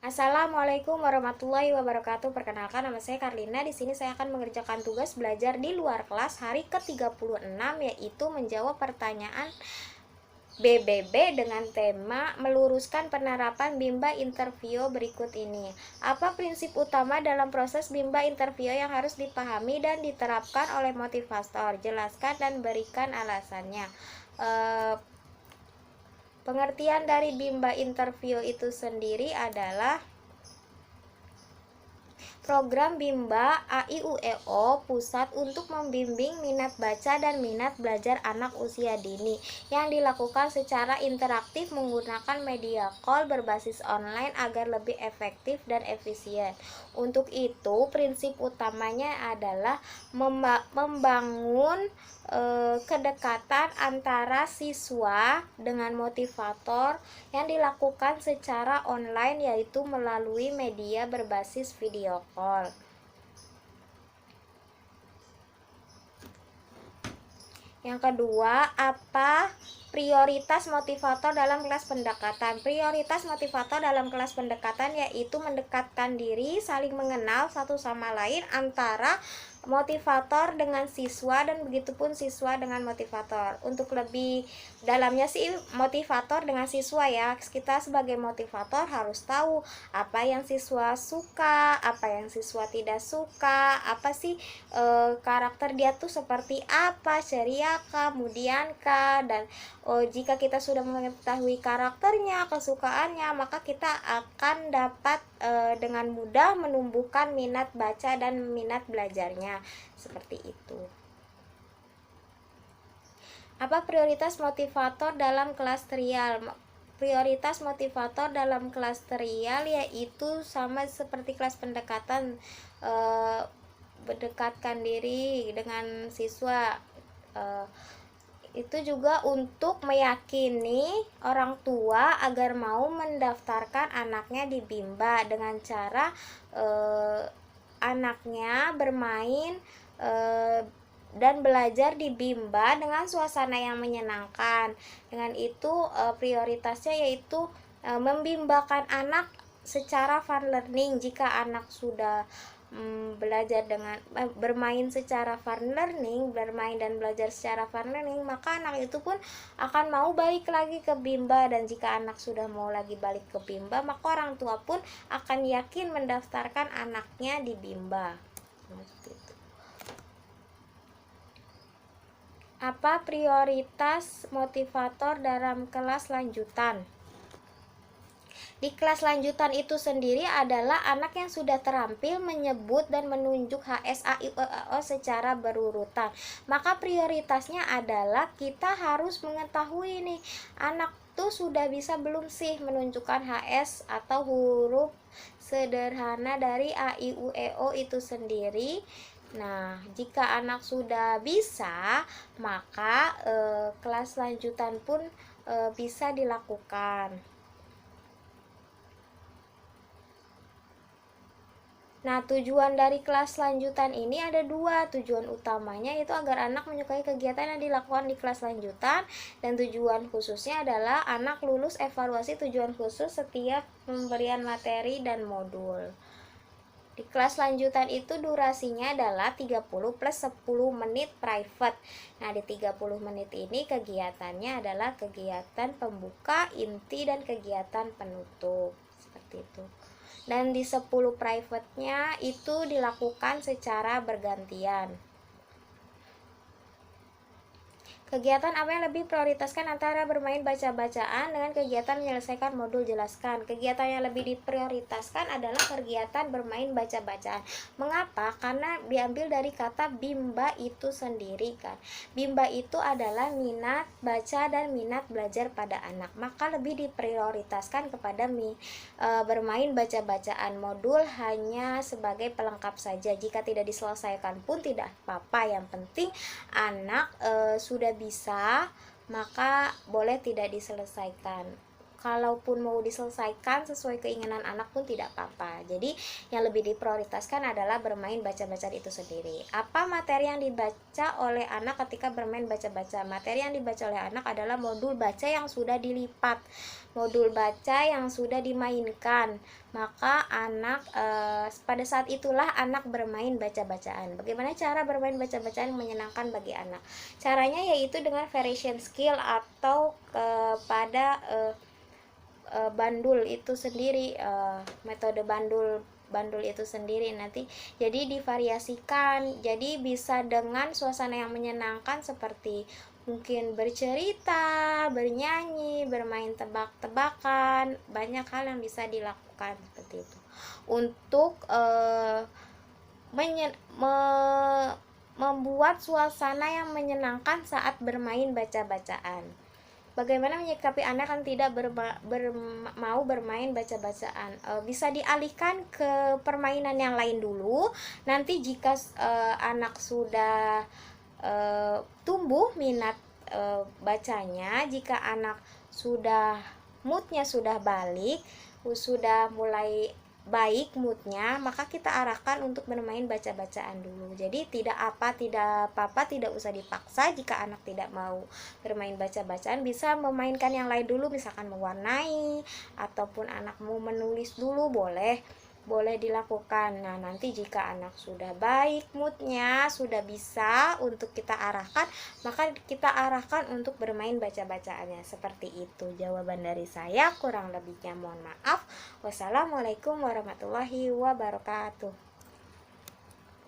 Assalamualaikum warahmatullahi wabarakatuh. Perkenalkan, nama saya Karlina. Di sini saya akan mengerjakan tugas belajar di luar kelas hari ke-36, yaitu menjawab pertanyaan BBB dengan tema meluruskan penerapan Bimba Interview berikut ini. Apa prinsip utama dalam proses Bimba Interview yang harus dipahami dan diterapkan oleh motivator? Jelaskan dan berikan alasannya. Pengertian dari Bimba Interview itu sendiri adalah program Bimba AIUEO pusat untuk membimbing minat baca dan minat belajar anak usia dini yang dilakukan secara interaktif menggunakan media call berbasis online agar lebih efektif dan efisien. Untuk itu, prinsip utamanya adalah membangun kedekatan antara siswa dengan motivator yang dilakukan secara online, yaitu melalui media berbasis video call. Yang kedua, apa prioritas motivator dalam kelas pendekatan? Prioritas motivator dalam kelas pendekatan yaitu mendekatkan diri, saling mengenal satu sama lain antara motivator dengan siswa dan begitupun siswa dengan motivator. Untuk lebih dalamnya sih motivator dengan siswa ya. Kita sebagai motivator harus tahu apa yang siswa suka, apa yang siswa tidak suka, apa sih karakter dia tuh seperti apa, ceria kah, kemudian kah, dan jika kita sudah mengetahui karakternya, kesukaannya, maka kita akan dapat dengan mudah menumbuhkan minat baca dan minat belajarnya, seperti itu. Apa prioritas motivator dalam kelas trial? Prioritas motivator dalam kelas trial yaitu sama seperti kelas pendekatan, berdekatkan diri dengan siswa. Itu juga untuk meyakini orang tua agar mau mendaftarkan anaknya di Bimba dengan cara anaknya bermain dan belajar di Bimba dengan suasana yang menyenangkan. Dengan itu prioritasnya yaitu membimbakan anak secara fun learning. Jika anak sudah belajar dengan bermain secara fun learning, bermain dan belajar secara fun learning, maka anak itu pun akan mau balik lagi ke Bimba. Dan jika anak sudah mau lagi balik ke Bimba, maka orang tua pun akan yakin mendaftarkan anaknya di Bimba. Apa prioritas motivator dalam kelas lanjutan? Di kelas lanjutan itu sendiri adalah anak yang sudah terampil menyebut dan menunjuk HSAIUEO secara berurutan. Maka prioritasnya adalah kita harus mengetahui nih, anak tuh sudah bisa belum sih menunjukkan HS atau huruf sederhana dari AIUEO itu sendiri. Nah, jika anak sudah bisa, maka kelas lanjutan pun bisa dilakukan. Nah, tujuan dari kelas lanjutan ini ada dua. Tujuan utamanya itu agar anak menyukai kegiatan yang dilakukan di kelas lanjutan, dan tujuan khususnya adalah anak lulus evaluasi tujuan khusus setiap pemberian materi dan modul. Di kelas lanjutan itu durasinya adalah 30 plus 10 menit private. Nah, di 30 menit ini kegiatannya adalah kegiatan pembuka, inti, dan kegiatan penutup. Seperti itu. Dan di 10 private-nya itu dilakukan secara bergantian. Kegiatan apa yang lebih prioritaskan antara bermain baca-bacaan dengan kegiatan menyelesaikan modul jelaskan? Kegiatan yang lebih diprioritaskan adalah kegiatan bermain baca-bacaan. Mengapa? Karena diambil dari kata Bimba itu sendiri kan. Bimba itu adalah minat baca dan minat belajar pada anak. Maka lebih diprioritaskan kepada bermain baca-bacaan. Modul hanya sebagai pelengkap saja. Jika tidak diselesaikan pun tidak apa-apa. Yang penting anak sudah bisa, maka boleh tidak diselesaikan. kalaupun mau diselesaikan sesuai keinginan anak pun tidak apa-apa. Jadi yang lebih diprioritaskan adalah bermain baca-bacaan itu sendiri. Apa materi yang dibaca oleh anak ketika bermain baca-baca? Materi yang dibaca oleh anak adalah modul baca yang sudah dilipat, modul baca yang sudah dimainkan. Maka anak pada saat itulah anak bermain baca-bacaan. Bagaimana cara bermain baca-bacaan menyenangkan bagi anak? Caranya yaitu dengan variation skill atau pada bandul itu sendiri, metode bandul itu sendiri nanti jadi divariasikan, jadi bisa dengan suasana yang menyenangkan seperti mungkin bercerita, bernyanyi, bermain tebak-tebakan, banyak hal yang bisa dilakukan seperti itu untuk membuat suasana yang menyenangkan saat bermain baca-bacaan. Bagaimana menyikapi anak yang tidak mau bermain baca-bacaan? Bisa dialihkan ke permainan yang lain dulu. Nanti jika anak sudah tumbuh minat bacanya, jika anak sudah moodnya sudah balik, sudah mulai baik moodnya, maka kita arahkan untuk bermain baca-bacaan dulu. Jadi tidak apa-apa, tidak usah dipaksa. Jika anak tidak mau bermain baca-bacaan, bisa memainkan yang lain dulu, misalkan mewarnai ataupun anak mau menulis dulu, boleh dilakukan. Nah, nanti jika anak sudah baik moodnya, sudah bisa untuk kita arahkan, maka kita arahkan untuk bermain baca-bacaannya. Seperti itu jawaban dari saya, kurang lebihnya mohon maaf. Wassalamualaikum warahmatullahi wabarakatuh.